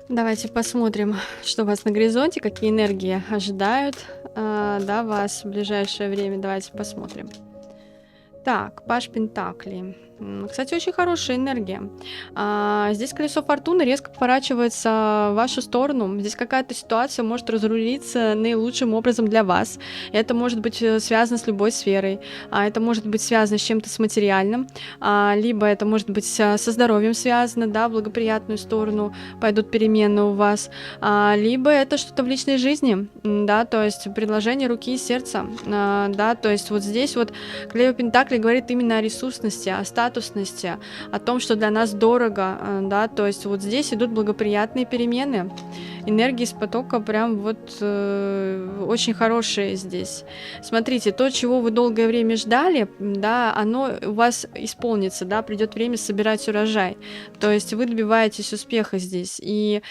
Давайте посмотрим, что у вас на горизонте, какие энергии ожидают, да, вас в ближайшее время. Давайте посмотрим. Так, Паш Пентаклей. Кстати, очень хорошая энергия. Здесь колесо фортуны резко поворачивается в вашу сторону. Здесь какая-то ситуация может разрулиться наилучшим образом для вас. Это может быть связано с любой сферой. Это может быть связано с чем-то с материальным. Либо это может быть со здоровьем связано, да, в благоприятную сторону пойдут перемены у вас. Либо это что-то в личной жизни, да, то есть предложение руки и сердца, да, то есть вот здесь вот Клео Пентакли говорит именно о ресурсности, о статусности, о том, что для нас дорого, да, то есть вот здесь идут благоприятные перемены. Энергии из потока прям вот очень хорошие здесь. Смотрите, то, чего вы долгое время ждали, да, оно у вас исполнится, да, придет время собирать урожай. То есть вы добиваетесь успеха здесь. И